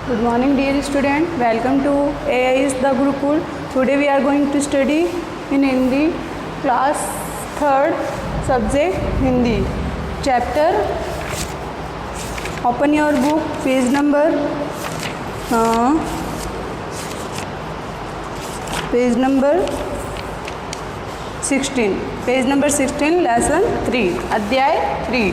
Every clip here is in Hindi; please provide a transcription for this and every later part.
Good morning dear student, welcome to AIS the Gurukul. Today we are going to study in Hindi class 3rd subject Hindi chapter. Open your book page number 16 page number 16 lesson 3 अध्याय 3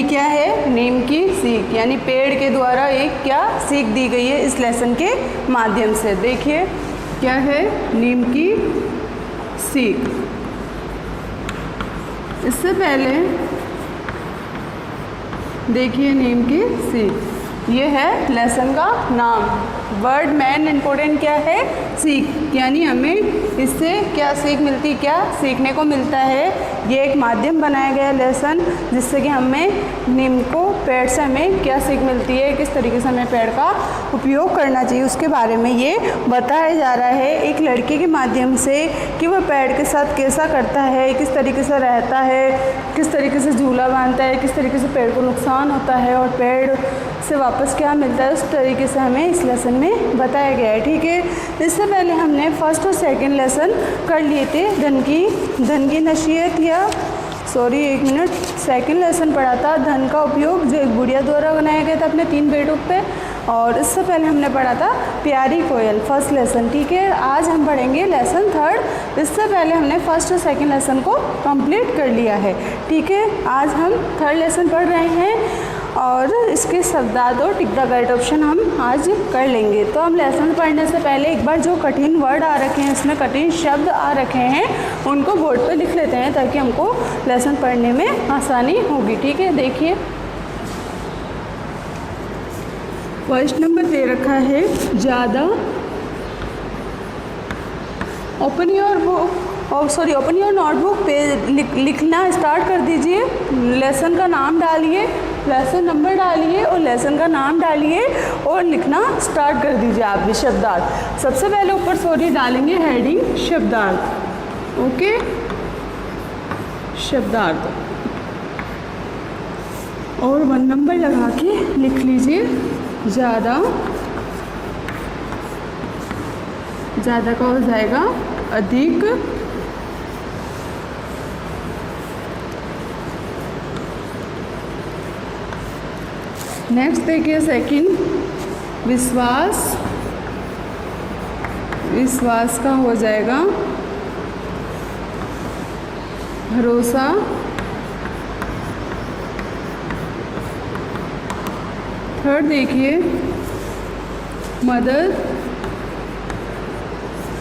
क्या है? नीम की सीख, यानी पेड़ के द्वारा एक क्या सीख दी गई है इस लेसन के माध्यम से। देखिए क्या है नीम की सीख। इससे पहले देखिए नीम की सीख, ये है लेसन का नाम। वर्ड मेन इम्पोर्टेंट क्या है? सीख, यानी हमें इससे क्या सीख मिलती, क्या सीखने को मिलता है। ये एक माध्यम बनाया गया लेसन जिससे कि हमें नीम को पेड़ से हमें क्या सीख मिलती है, किस तरीके से हमें पेड़ का उपयोग करना चाहिए उसके बारे में ये बताया जा रहा है एक लड़के के माध्यम से कि वह पेड़ के साथ कैसा करता है, किस तरीके से रहता है, किस तरीके से झूला बांधता है, किस तरीके से पेड़ को नुकसान होता है और पेड़ से वापस क्या मिलता है, उस तरीके से हमें इस लेसन में बताया गया है। ठीक है, इससे पहले हमने फर्स्ट और सेकंड लेसन कर लिए थे। धन की नसीहत या एक मिनट, सेकंड लेसन पढ़ा था धन का उपयोग, जो एक गुड़िया द्वारा बनाया गया था अपने 3 बेटों पे। और इससे पहले हमने पढ़ा था प्यारी कोयल, फर्स्ट लेसन। ठीक है, आज हम पढ़ेंगे लेसन 3rd। इससे पहले हमने फर्स्ट और सेकंड लेसन को कंप्लीट कर लिया है। ठीक है, आज हम 3rd लेसन पढ़ रहे हैं और इसके शब्दार्थ और टिक द करेक्ट ऑप्शन हम आज कर लेंगे। तो हम लेसन पढ़ने से पहले एक बार जो कठिन वर्ड आ रखे हैं, इसमें कठिन शब्द आ रखे हैं, उनको बोर्ड पर लिख लेते हैं ताकि हमको लेसन पढ़ने में आसानी होगी। ठीक है, देखिए फर्स्ट नंबर दे रखा है ज़्यादा। ओपन योर नोटबुक पे लिखना स्टार्ट कर दीजिए। लेसन का नाम डालिए, लेसन नंबर डालिए और लेसन का नाम डालिए और लिखना स्टार्ट कर दीजिए आप भी शब्दार्थ। सबसे पहले ऊपर डालेंगे हेडिंग शब्दार्थ। ओके, शब्दार्थ और 1 नंबर लगा के लिख लीजिए ज़्यादा का हो जाएगा अधिक, नेक्स्ट देखिए सेकंड विश्वास का हो जाएगा भरोसा। थर्ड देखिए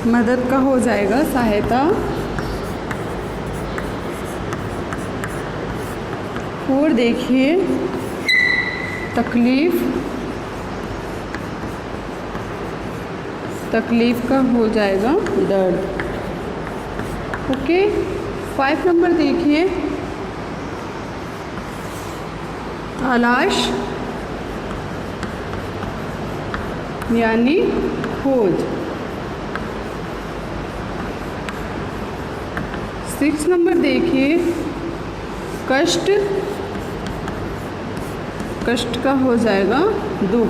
मदद का हो जाएगा सहायता। 4 देखिए तकलीफ का हो जाएगा दर्द। ओके, 5 नंबर देखिए तलाश यानी खोज। 6 नंबर देखिए कष्ट का हो जाएगा दुख।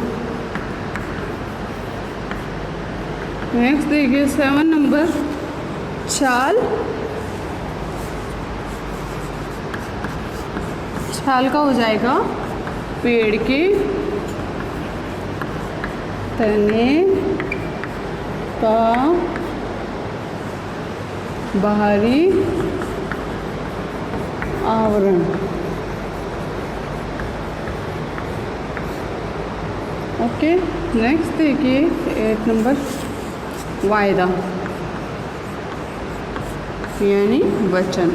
नेक्स्ट देखिए 7 नंबर छाल का हो जाएगा पेड़ के तने का बाहरी आवरण। ओके, नेक्स्ट देखिए 8 नंबर वायदा यानी वचन।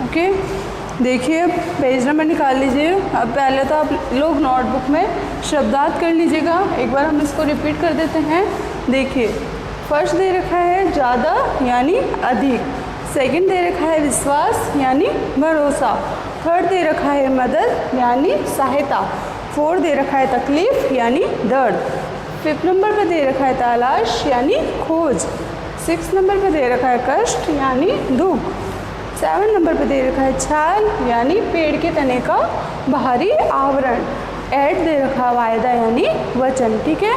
ओके, देखिए पेज नंबर निकाल लीजिए। अब पहले तो आप लोग नोटबुक में शब्दार्थ कर लीजिएगा। एक बार हम इसको रिपीट कर देते हैं। देखिए फर्स्ट दे रखा है ज़्यादा यानी अधिक, सेकंड दे रखा है विश्वास यानी भरोसा, थर्ड दे रखा है मदद यानी सहायता, फोर्थ दे रखा है तकलीफ यानी दर्द, 5th नंबर पे दे रखा है तलाश यानी खोज। 6th नंबर पे दे रखा है कष्ट यानी दुख। 7 नंबर पे दे रखा है छाल यानी पेड़ के तने का बाहरी आवरण। 8 दे रखा है वायदा यानी वचन। ठीक है,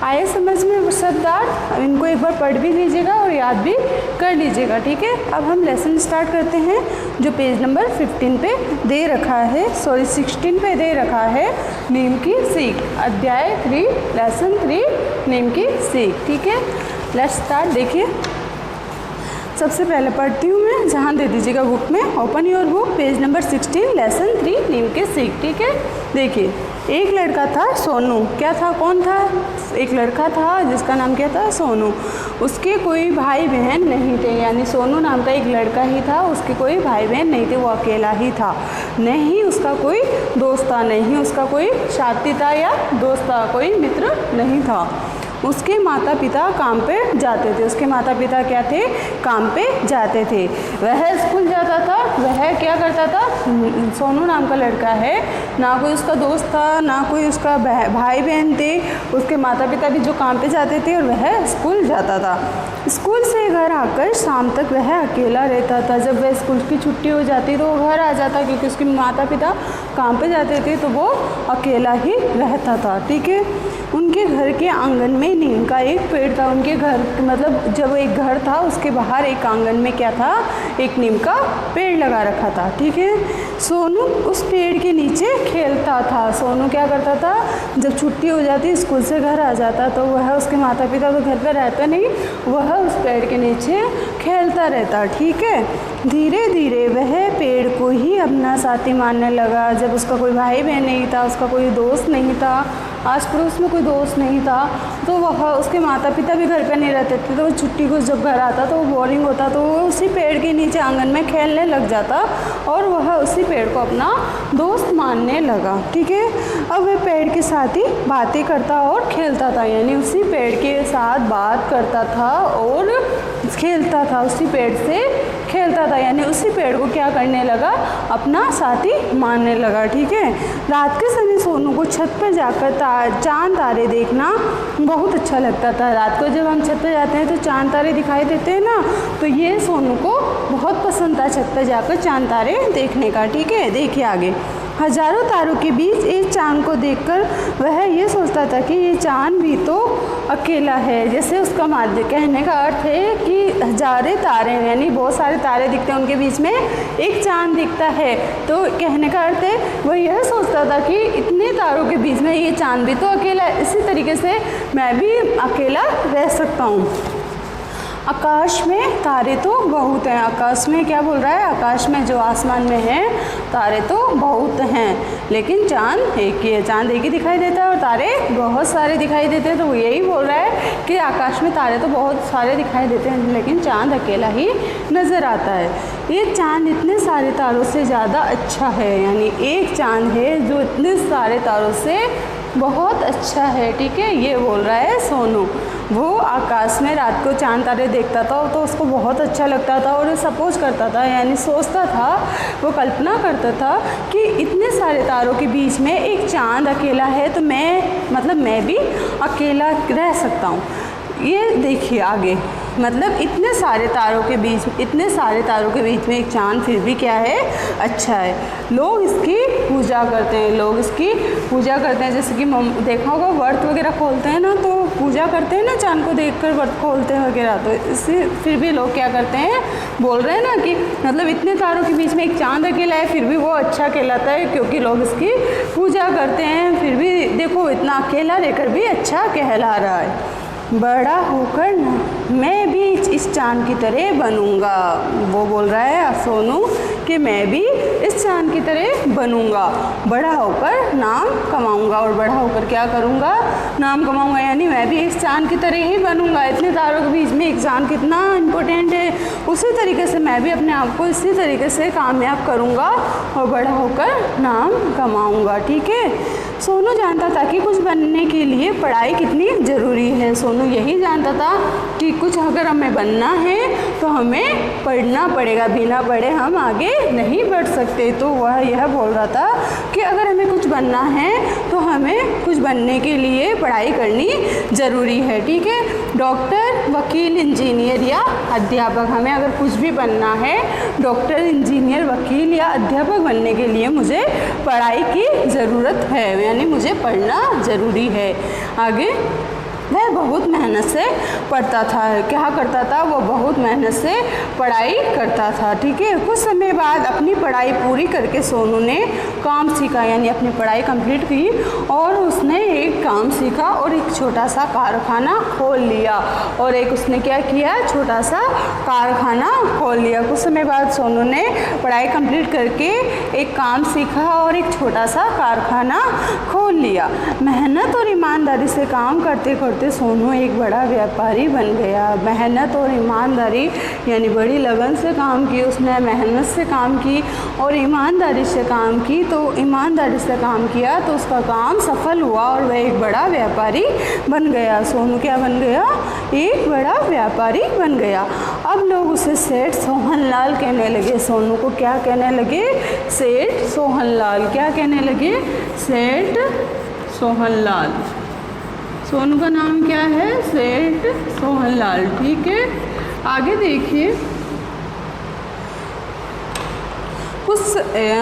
आए समझ में शब्दार्थ। इनको एक बार पढ़ भी लीजिएगा और याद भी कर लीजिएगा। ठीक है, अब हम लेसन स्टार्ट करते हैं जो पेज नंबर 15 पे दे रखा है, 16 पे दे रखा है, नीम की सीख। अध्याय 3 लेसन 3 नीम की सीख। ठीक है, लेट्स स्टार्ट। देखिए सबसे पहले पढ़ती हूँ मैं, जहाँ दे दीजिएगा बुक में। Open your book, page number 16 lesson 3 नीम की सीख। ठीक है, देखिए एक लड़का था सोनू। क्या था, कौन था? एक लड़का था जिसका नाम क्या था, सोनू। उसके कोई भाई बहन नहीं थे, यानी सोनू नाम का एक लड़का ही था, उसके कोई भाई बहन नहीं थे, वो अकेला ही था। नहीं उसका कोई दोस्त था, नहीं उसका कोई साथी था या दोस्त था, कोई मित्र नहीं था। उसके माता पिता काम पे जाते थे। उसके माता पिता क्या थे, काम पे जाते थे। वह स्कूल जाता था। वह क्या करता था, सोनू नाम का लड़का है, ना कोई उसका दोस्त था, ना कोई उसका भाई बहन थे। उसके माता पिता भी जो काम पे जाते थे और वह स्कूल जाता था। स्कूल से घर आकर शाम तक वह अकेला रहता था। जब वह स्कूल की छुट्टी हो जाती तो वो घर आ जाता, क्योंकि उसके माता पिता काम पे जाते थे तो वो अकेला ही रहता था। ठीक है, उनके घर के आंगन में नीम का एक पेड़ था। उनके घर मतलब जब एक घर था उसके बाहर एक आंगन में क्या था, एक नीम का पेड़ लगा रखा था। ठीक है, सोनू उस पेड़ के नीचे खेलता था। सोनू क्या करता था, जब छुट्टी हो जाती स्कूल से घर आ जाता तो वह, उसके माता पिता तो घर पर रहता नहीं, वह उस पेड़ के नीचे खेलता रहता। ठीक है, धीरे धीरे वह पेड़ को ही अपना साथी मानने लगा। जब उसका कोई भाई बहन नहीं था, उसका कोई दोस्त नहीं था, आस पड़ोस में कोई दोस्त नहीं था, तो वह, उसके माता पिता भी घर पर नहीं रहते थे, तो वो छुट्टी को जब घर आता तो वो बोरिंग होता तो वो उसी पेड़ के नीचे आंगन में खेलने लग जाता और वह उसी पेड़ को अपना दोस्त मानने लगा। ठीक है, अब वह पेड़ के साथ ही बातें करता और खेलता था, यानी उसी पेड़ के साथ बात करता था और खेलता था, उसी पेड़ से खेलता था, यानी उसी पेड़ को क्या करने लगा, अपना साथी मानने लगा। ठीक है, रात के समय सोनू को छत पर जाकर चांद तारे देखना बहुत अच्छा लगता था। रात को जब हम छत पर जाते हैं तो चांद तारे दिखाई देते हैं ना, तो ये सोनू को बहुत पसंद था छत पर जाकर चांद तारे देखने का। ठीक है, देखिए आगे। हजारों तारों के बीच एक चांद को देखकर वह ये सोचता था कि ये चांद भी तो अकेला है। जैसे उसका माध्य कहने का अर्थ है कि हजारों तारे हैं, यानी बहुत सारे तारे दिखते हैं, उनके बीच में एक चांद दिखता है। तो कहने का अर्थ है वह यह सोचता था कि इतने तारों के बीच में ये चांद भी तो अकेला है, इसी तरीके से मैं भी अकेला रह सकता हूँ। आकाश में तारे तो बहुत हैं। आकाश में क्या बोल रहा है, आकाश में जो आसमान में है तारे तो बहुत हैं, लेकिन चांद एक ही है। चांद एक ही दिखाई देता है और तारे बहुत सारे दिखाई देते हैं। तो वो यही बोल रहा है कि आकाश में तारे तो बहुत सारे दिखाई देते हैं, लेकिन चांद अकेला ही नज़र आता है। ये चांद इतने सारे तारों से ज़्यादा अच्छा है, यानी एक चांद है जो इतने सारे तारों से बहुत अच्छा है। ठीक है, ये बोल रहा है सोनू। वो आकाश में रात को चांद तारे देखता था तो उसको बहुत अच्छा लगता था और सपोज करता था, यानी सोचता था, वो कल्पना करता था कि इतने सारे तारों के बीच में एक चांद अकेला है तो मैं भी अकेला रह सकता हूँ। ये देखिए आगे, मतलब इतने सारे तारों के बीच में एक चांद फिर भी क्या है, अच्छा है। लोग इसकी पूजा करते हैं, जैसे कि देखा होगा व्रत वगैरह खोलते हैं ना, तो पूजा करते हैं ना, चांद को देखकर व्रत खोलते हैं वगैरह। तो इससे फिर भी लोग क्या करते हैं, बोल रहे हैं ना कि मतलब इतने तारों के बीच में एक चांद अकेला है फिर भी वो अच्छा कहलाता है, क्योंकि लोग इसकी पूजा करते हैं। फिर भी देखो इतना अकेला रहकर भी अच्छा कहला रहा है। बड़ा होकर मैं भी इस चांद की तरह बनूंगा। वो बोल रहा है सोनू कि मैं भी इस चांद की तरह बनूंगा, बड़ा होकर नाम कमाऊंगा। और बड़ा होकर क्या करूंगा, नाम कमाऊंगा, यानी मैं भी इस चांद की तरह ही बनूंगा। इतने तारों के बीच में एक चांद कितना इम्पोर्टेंट है, उसी तरीके से मैं भी अपने आप को इसी तरीके से कामयाब करूंगा और बड़ा होकर नाम कमाऊंगा। ठीक है, सोनू जानता था कि कुछ बनने के लिए पढ़ाई कितनी ज़रूरी है। सोनू यही जानता था कि कुछ अगर हमें बनना है तो हमें पढ़ना पड़ेगा, बिना पढ़े हम आगे नहीं बढ़ सकते। तो वह यह बोल रहा था कि अगर हमें कुछ बनना है तो हमें कुछ बनने के लिए पढ़ाई करनी ज़रूरी है। ठीक है, डॉक्टर, वकील, इंजीनियर या अध्यापक, हमें अगर कुछ भी बनना है, डॉक्टर, इंजीनियर, वकील या अध्यापक बनने के लिए मुझे पढ़ाई की ज़रूरत है, यानी मुझे पढ़ना ज़रूरी है। आगे, वह बहुत मेहनत से पढ़ता था। क्या करता था? वो बहुत मेहनत से पढ़ाई करता था। ठीक है, कुछ समय बाद अपनी पढ़ाई पूरी करके सोनू ने काम सीखा, यानी अपनी पढ़ाई कंप्लीट की और उसने एक काम सीखा और एक छोटा सा कारखाना खोल लिया। और एक उसने क्या किया? छोटा सा कारखाना खोल लिया। कुछ समय बाद सोनू ने पढ़ाई कंप्लीट करके एक काम सीखा और एक छोटा सा कारखाना खोल लिया। मेहनत और ईमानदारी से काम करते करते सोनू एक बड़ा व्यापारी बन गया। मेहनत और ईमानदारी यानी बड़ी लगन से काम की उसने, मेहनत से काम की और ईमानदारी से काम की। तो ईमानदारी से काम किया तो उसका काम सफल हुआ और वह एक बड़ा व्यापारी बन गया। सोनू क्या बन गया? एक बड़ा व्यापारी बन गया। अब लोग उसे सेठ सोहनलाल कहने लगे। सोनू को क्या कहने लगे? सेठ सोहनलाल। क्या कहने लगे? सेठ सोहनलाल। सोनू का नाम क्या है? सेठ सोहनलाल। ठीक है, आगे देखिए।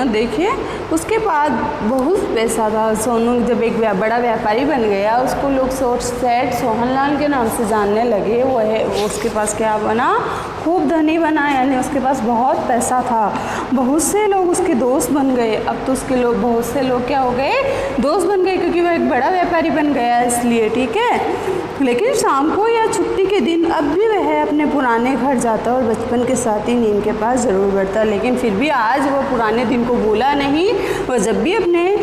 देखिए उसके बाद बहुत पैसा था। सोनू जब एक बड़ा व्यापारी बन गया, उसको लोग सेठ सोहनलाल के नाम से जानने लगे। वो उसके पास क्या बना? खूब धनी बना, यानी उसके पास बहुत पैसा था। बहुत से लोग उसके दोस्त बन गए। अब तो उसके बहुत से लोग क्या हो गए? दोस्त बन गए, क्योंकि वह एक बड़ा व्यापारी बन गया इसलिए। ठीक है, लेकिन शाम को या छुट्टी के दिन अब भी वह अपने पुराने घर जाता और बचपन के साथी नीम के पास ज़रूर बैठता। लेकिन फिर भी आज वो पुराने दिन को भूला नहीं। वह जब भी अपने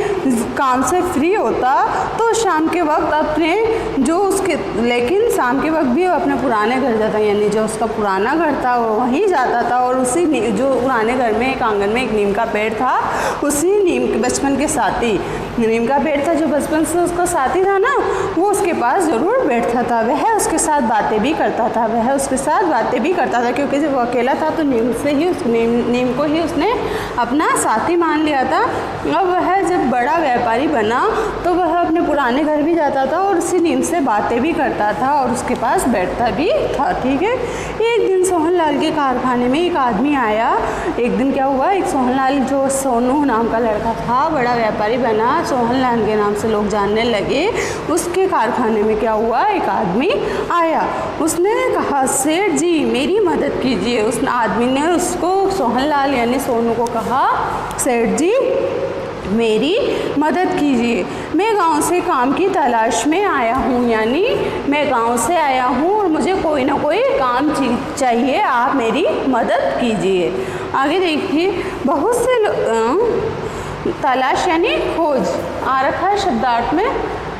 काम से फ्री होता तो शाम के वक्त लेकिन शाम के वक्त भी वो अपने पुराने घर जाता, यानी जो उसका पुराना घर था वो वहीं जाता था। और उसी जो पुराने घर में एक आंगन में एक नीम का पेड़ था, उसी नीम के बचपन के साथी नीम का पेड़ था जो बचपन से उसका साथी था ना, वो उसके पास ज़रूर बैठता था। वह उसके साथ बातें भी करता था। क्योंकि जब वो अकेला था तो नीम को ही उसने अपना साथी मान लिया था। अब वह जब बड़ा व्यापारी बना तो वह अपने पुराने घर भी जाता था और उसी नीम से बातें भी करता था और उसके पास बैठता भी था। ठीक है, एक दिन सोहनलाल के कारखाने में एक आदमी आया। एक दिन क्या हुआ? एक सोहनलाल, जो सोनू नाम का लड़का था, बड़ा व्यापारी बना, सोहनलाल के नाम से लोग जानने लगे। उसके कारखाने में क्या हुआ? एक आदमी आया। उसने कहा, सेठ जी मेरी मदद कीजिए। उस आदमी ने उसको, सोहनलाल यानी सोनू को कहा, सेठ जी मेरी मदद कीजिए, मैं गांव से काम की तलाश में आया हूँ, यानी मैं गांव से आया हूँ और मुझे कोई ना कोई काम चाहिए, आप मेरी मदद कीजिए। आगे देखिए, बहुत से तलाश यानी खोज आ रखा है शब्दार्थ में।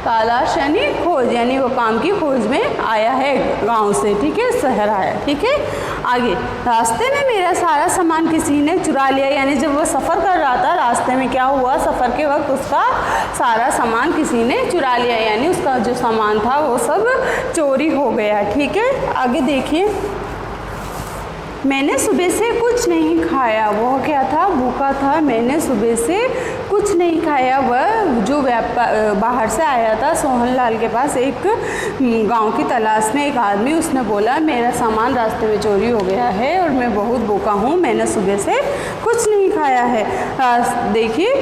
तलाश यानी खोज, यानी वो काम की खोज में आया है गांव से। ठीक है, शहर आया। ठीक है, आगे, रास्ते में मेरा सारा सामान किसी ने चुरा लिया, यानी जब वो सफ़र कर रहा था रास्ते में क्या हुआ? सफ़र के वक्त उसका सारा सामान किसी ने चुरा लिया, यानी उसका जो सामान था वो सब चोरी हो गया। ठीक है, आगे देखिए, मैंने सुबह से कुछ नहीं खाया। वह क्या था? भूखा था। मैंने सुबह से कुछ नहीं खाया। वह जो बाहर से आया था सोहनलाल के पास एक गांव की तलाश में, एक आदमी, उसने बोला मेरा सामान रास्ते में चोरी हो गया है और मैं बहुत भूखा हूँ, मैंने सुबह से कुछ नहीं खाया है। देखिए,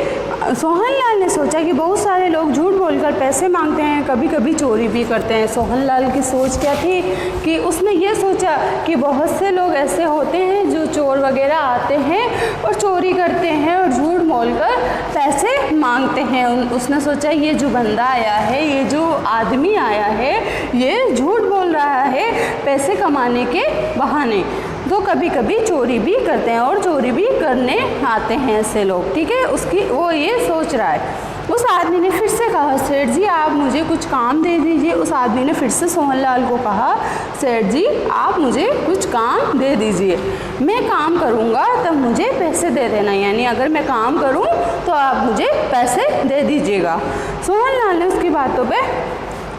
सोहनलाल ने सोचा कि बहुत सारे लोग झूठ बोलकर पैसे मांगते हैं, कभी कभी चोरी भी करते हैं। सोहनलाल की सोच क्या थी कि उसने ये सोचा कि बहुत से लोग ऐसे होते हैं जो चोर वगैरह आते हैं और चोरी करते हैं और झूठ बोलकर पैसे मांगते हैं। उसने सोचा ये जो बंदा आया है, ये जो आदमी आया है, ये झूठ बोल रहा है पैसे कमाने के बहाने, तो कभी कभी चोरी भी करते हैं और चोरी भी करने आते हैं ऐसे लोग। ठीक है, वो ये सोच रहा है। उस आदमी ने फिर से कहा, सेठ जी आप मुझे कुछ काम दे दीजिए। उस आदमी ने फिर से सोहनलाल को कहा, सेठ जी आप मुझे कुछ काम दे दीजिए, मैं काम करूँगा तब मुझे पैसे दे देना, यानी अगर मैं काम करूँ तो आप मुझे पैसे दे दीजिएगा। सोहनलाल ने उसकी बातों पे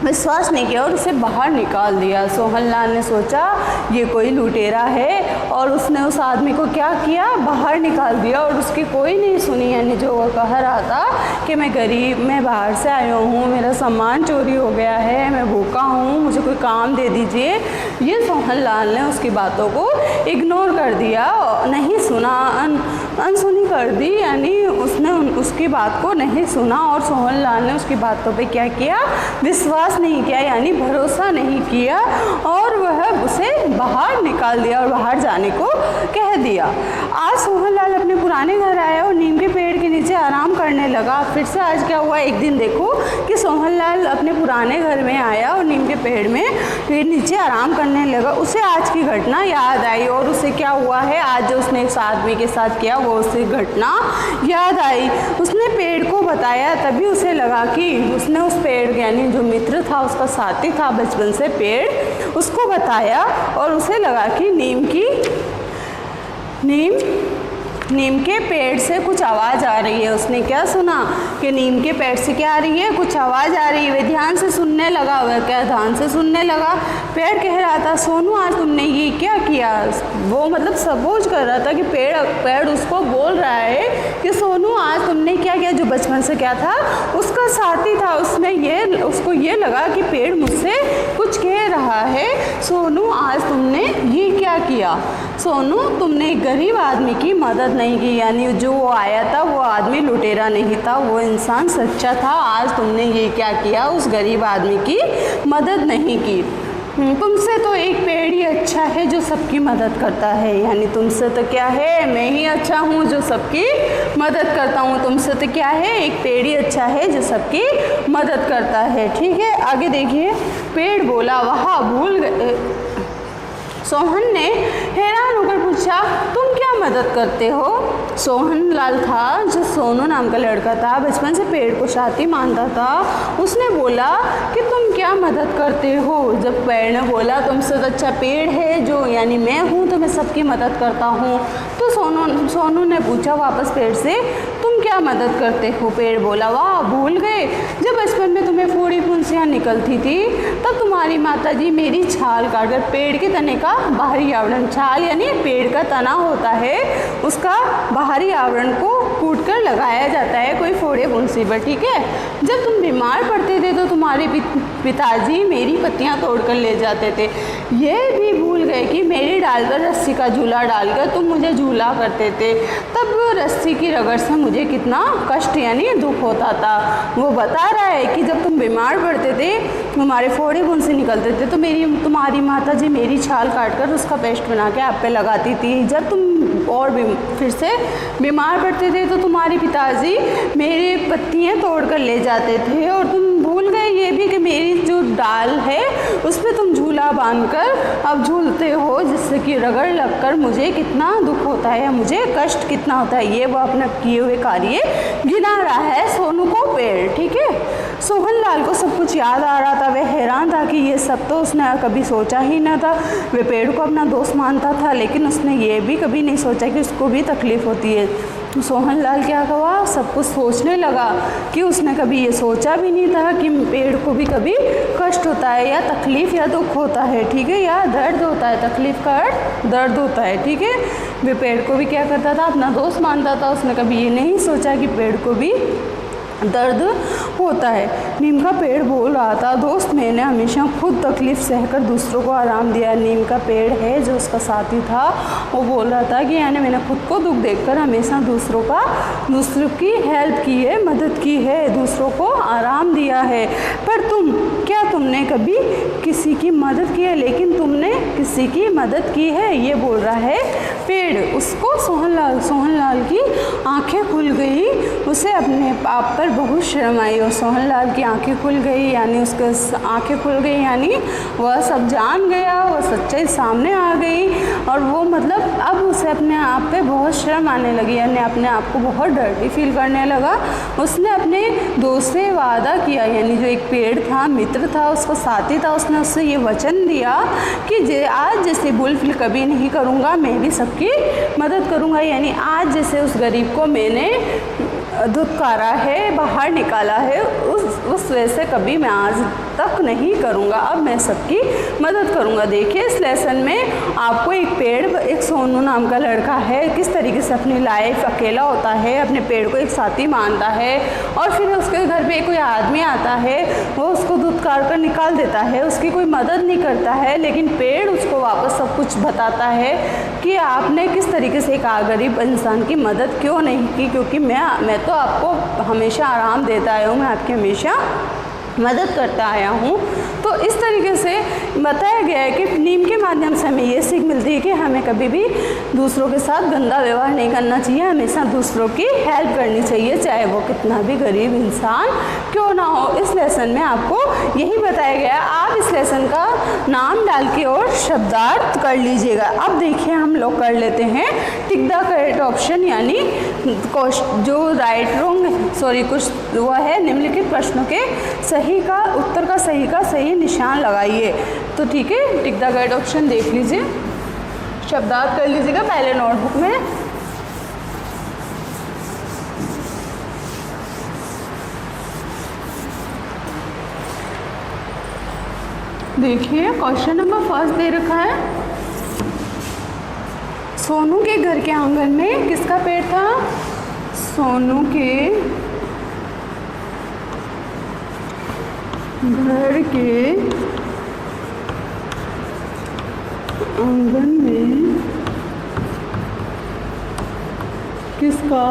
विश्वास नहीं किया और उसे बाहर निकाल दिया। सोहनलाल ने सोचा ये कोई लुटेरा है और उसने उस आदमी को क्या किया, बाहर निकाल दिया और उसकी कोई नहीं सुनी। यानी जो वो कह रहा था कि मैं गरीब, मैं बाहर से आया हूँ, मेरा सामान चोरी हो गया है, मैं भूखा हूँ, मुझे कोई काम दे दीजिए, ये सोहनलाल ने उसकी बातों को इग्नोर कर दिया, नहीं सुना, अनसुनी कर दी। यानी उसने उसकी बात को नहीं सुना और सोहनलाल ने उसकी बातों पे क्या किया, विश्वास नहीं किया, यानी भरोसा नहीं किया और वह उसे बाहर निकाल दिया और बाहर जाने को कह दिया। आज सोहनलाल अपने पुराने घर आया और नीम के पेड़ के नीचे आराम करने लगा। फिर से आज क्या हुआ, एक दिन देखो कि सोहनलाल अपने पुराने घर में आया और नीम के पेड़ नीचे आराम करने लगा। उसे आज की घटना याद आई और उसे क्या हुआ है, आज जो उसने इस आदमी के साथ किया वो उसे घटना याद आई। उसने पेड़ को बताया, तभी उसे लगा कि उसने उस पेड़ यानी जो मित्र था, उसका साथी था बचपन से पेड़, उसको बताया और उसे लगा कि नीम के पेड़ से कुछ आवाज़ आ रही है। उसने क्या सुना कि नीम के पेड़ से क्या आ रही है, कुछ आवाज़ आ रही है। वह ध्यान से सुनने लगा। वह क्या ध्यान से सुनने लगा, पेड़ कह रहा था सोनू आज तुमने ये क्या किया। वो मतलब सपोज कर रहा था कि पेड़ उसको बोल रहा है कि सोनू आज तुमने क्या किया। जो बचपन से क्या था, उसका साथी था, उसको ये लगा कि पेड़ मुझसे कुछ कह रहा है, सोनू आज तुमने ये क्या किया, सोनू तुमने एक गरीब आदमी की मदद नहीं की। यानी जो वो आया था वो आदमी लुटेरा नहीं था, वो इंसान सच्चा था। आज तुमने ये क्या किया, उस गरीब आदमी की मदद नहीं की। तुमसे तो एक पेड़ ही अच्छा है जो सबकी मदद करता है। यानी तुमसे तो क्या है, मैं ही अच्छा हूँ जो सबकी मदद करता हूँ। तुमसे तो क्या है, एक पेड़ ही अच्छा है जो सबकी मदद करता है। ठीक है, आगे देखिए। पेड़ बोला वहाँ भूल गए। सोहन ने हैरान होकर पूछा तुम क्या मदद करते हो। सोहनलाल था जो सोनू नाम का लड़का था, बचपन से पेड़ को साथी मानता था। उसने बोला कि तुम क्या मदद करते हो। जब पेड़ ने बोला तुमसे तो अच्छा पेड़ है जो यानी मैं हूँ, तो मैं सबकी मदद करता हूँ। तो सोनू ने पूछा वापस पेड़ से तुम क्या मदद करते हो। पेड़ बोला वाह भूल गए, जब बचपन में तुम्हें फोड़ी फुंसियाँ निकलती थी तब तुम्हारी माताजी मेरी छाल काटकर पेड़ के तने का बाहरी आवरण, छाल यानी पेड़ का तना होता है, उसका बाहरी आवरण को कूट कर लगाया जाता है कोई फोड़े फुंसी पर। ठीक है, जब तुम बीमार पड़ते थे तो तुम्हारे पिताजी मेरी पत्तियां तोड़कर ले जाते थे। ये भी भूल गए कि मेरी डालकर रस्सी का झूला डालकर तुम मुझे झूला करते थे, तब रस्सी की रगड़ से मुझे कितना कष्ट यानी दुख होता था। वो बता रहा है कि जब तुम बीमार पड़ते थे, तुम्हारे फोड़े फुंसी निकलते थे, तो तुम्हारी माताजी मेरी छाल काटकर उसका पेस्ट बना के आप पे लगाती थी। जब तुम और फिर से बीमार पड़ते थे तो तुम्हारे पिताजी मेरी पत्तियां तोड़कर ले जाते थे। और तुम भूल गए ये भी कि मेरी जो डाल है उस पर तुम झूला बांधकर अब झूलते हो, जिससे कि रगड़ लगकर मुझे कितना दुख होता है, मुझे कष्ट कितना होता है। ये वो अपने किए हुए कार्य गिना रहा है सोनू को पेड़। ठीक है, सोहनलाल को सब कुछ याद आ रहा था। वह हैरान था कि ये सब तो उसने कभी सोचा ही ना था। वह पेड़ को अपना दोस्त मानता था, लेकिन उसने ये भी कभी नहीं सोचा कि उसको भी तकलीफ़ होती है। सोहनलाल क्या हुआ, सब कुछ सोचने लगा कि उसने कभी ये सोचा भी नहीं था कि पेड़ को भी कभी कष्ट होता है या तकलीफ़ या दुख होता है। ठीक है, या दर्द होता है, तकलीफ़ का अर्थ दर्द होता है। ठीक है, वे पेड़ को भी क्या करता था, अपना दोस्त मानता था। उसने कभी ये नहीं सोचा कि पेड़ को भी दर्द होता है। नीम का पेड़ बोल रहा था दोस्त मैंने हमेशा खुद तकलीफ़ सहकर दूसरों को आराम दिया। नीम का पेड़ है जो उसका साथी था, वो बोल रहा था कि यानी मैंने खुद को दुख देखकर हमेशा दूसरों की हेल्प की है, मदद की है, दूसरों को आराम दिया है। पर तुमने कभी किसी की मदद की है, लेकिन तुमने किसी की मदद की है, ये बोल रहा है पेड़। उसको सोहनलाल की आंखें खुल गई, उसे अपने आप पर बहुत शर्म आई और सोहनलाल की आंखें खुल गई। यानी उसके आंखें खुल गई यानी वह सब जान गया, वह सच्चाई सामने आ गई और वो मतलब अब उसे अपने आप पे बहुत शर्म आने लगी, यानी अपने आप को बहुत डर्टी फील करने लगा। उसने अपने दोस्त से वादा किया, यानी जो एक पेड़ था, मित्र था, उसका साथी था, उसने उससे ये वचन दिया कि आज जैसे बुलफिल कभी नहीं करूँगा, मैं भी सबकी मदद करूँगा। यानी आज जैसे उस गरीब को मैंने धुतकारा है, बाहर निकाला है, उस वजह से कभी मैं आज तक नहीं करूँगा। अब मैं सबकी मदद करूँगा। देखिए इस लेसन में आपको एक सोनू नाम का लड़का है, किस तरीके से अपनी लाइफ अकेला होता है, अपने पेड़ को एक साथी मानता है और फिर उसके घर पे कोई आदमी आता है, वो उसको धुतकार कर निकाल देता है, उसकी कोई मदद नहीं करता है, लेकिन पेड़ उसको वापस सब कुछ बताता है कि आपने किस तरीके से एक गरीब इंसान की मदद क्यों नहीं की, क्योंकि मैं तो आपको हमेशा आराम देता आया हूँ, मैं आपकी हमेशा मदद करता आया हूँ। तो इस तरीके से बताया गया है कि नीम के माध्यम से हमें ये सीख मिलती है कि हमें कभी भी दूसरों के साथ गंदा व्यवहार नहीं करना चाहिए, हमेशा दूसरों की हेल्प करनी चाहिए, चाहे वो कितना भी गरीब इंसान क्यों ना हो। इस लेसन में आपको यही बताया गया है। आप इस लेसन का नाम डाल के और शब्दार्थ कर लीजिएगा। अब देखिए हम लोग कर लेते हैं टिक द करेक्ट ऑप्शन, यानी जो कुछ वो है निम्नलिखित प्रश्नों के उत्तर का सही निशान लगाइए। तो ठीक है, टिक द करेक्ट ऑप्शन देख लीजिए, शब्दार्थ कर लीजिएगा पहले नोटबुक में। देखिए क्वेश्चन नंबर फर्स्ट दे रखा है, सोनू के घर के आंगन में किसका पेड़ था? सोनू के घर के आंगन में किसका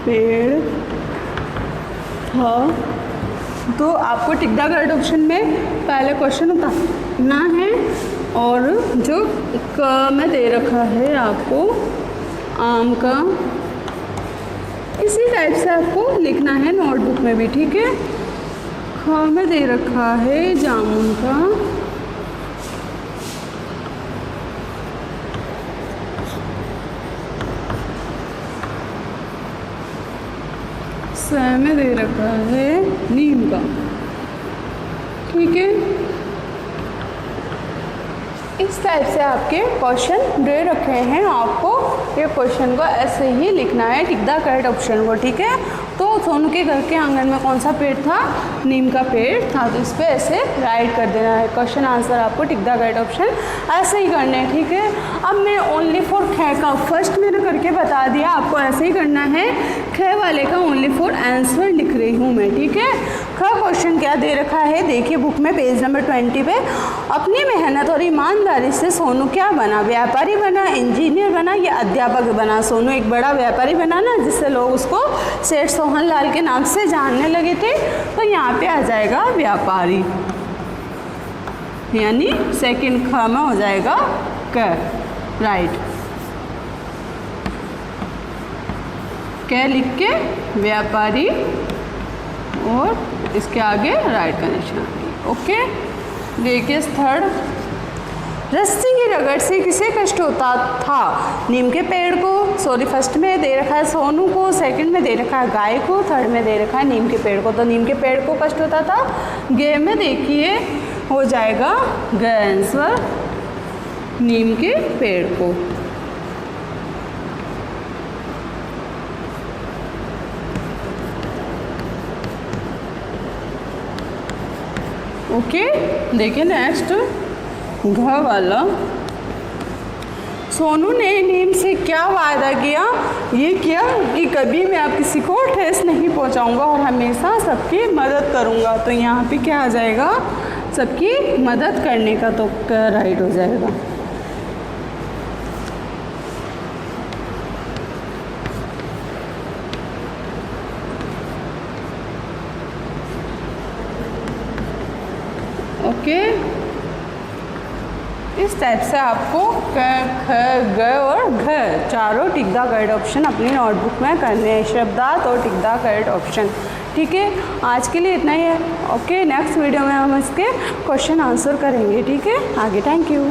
पेड़ था? तो आपको टिक द करेक्ट ऑप्शन में पहले क्वेश्चन उतारना है और जो क में दे रखा है आपको आम का, इसी टाइप से आपको लिखना है नोटबुक में भी, ठीक है। ख में दे रखा है जामुन का, स में दे रखा है नीम का, ठीक है। इस टाइप से आपके क्वेश्चन दे रखे हैं, आपको ये क्वेश्चन को ऐसे ही लिखना है टिक द करेक्ट ऑप्शन को, ठीक है। तो सोनू के घर के आंगन में कौन सा पेड़ था? नीम का पेड़ था, तो इस पर ऐसे राइट कर देना है। क्वेश्चन आंसर आपको टिक द करेक्ट ऑप्शन ऐसे ही करना है, ठीक है। अब मैं ओनली फॉर ख का फर्स्ट मैंने करके बता दिया, आपको ऐसे ही करना है। ख वाले का ओनली फॉर आंसर लिख रही हूँ मैं, ठीक है। ख क्वेश्चन क्या दे रखा है देखिए बुक में पेज नंबर 20 पे, अपनी मेहनत और ईमानदारी से सोनू क्या बना? व्यापारी बना, इंजीनियर बना या अध्यापक बना? सोनू एक बड़ा व्यापारी बना ना, जिससे लोग उसको सेठ सोहन लाल के नाम से जानने लगे थे, तो यहाँ पे आ जाएगा व्यापारी, यानी सेकंड ख में हो जाएगा क, राइट। क लिख के व्यापारी और इसके आगे राइट का निशान, ओके। देखिए थर्ड, रस्सी की रगड़ से किसे कष्ट होता था? नीम के पेड़ को, फर्स्ट में दे रखा है सोनू को, सेकंड में दे रखा है गाय को, थर्ड में दे रखा है नीम के पेड़ को। तो नीम के पेड़ को कष्ट होता था, गे में देखिए हो जाएगा ग आंसर, नीम के पेड़ को। ओके, देखिए नेक्स्ट घ वाला, सोनू ने नीम से क्या वादा किया? ये किया कि कभी मैं आप किसी को ठेस नहीं पहुंचाऊंगा और हमेशा सबकी मदद करूंगा। तो यहाँ पे क्या आ जाएगा? सबकी मदद करने का, तो राइट हो जाएगा। ओके, इस टाइप से आपको क, ख, ग और घ चारों टिक द करेक्ट ऑप्शन अपनी नोटबुक में करने हैं, शब्दार्थ और टिक द करेक्ट ऑप्शन, ठीक है। आज के लिए इतना ही है, ओके। नेक्स्ट वीडियो में हम इसके क्वेश्चन आंसर करेंगे, ठीक है। आगे, थैंक यू।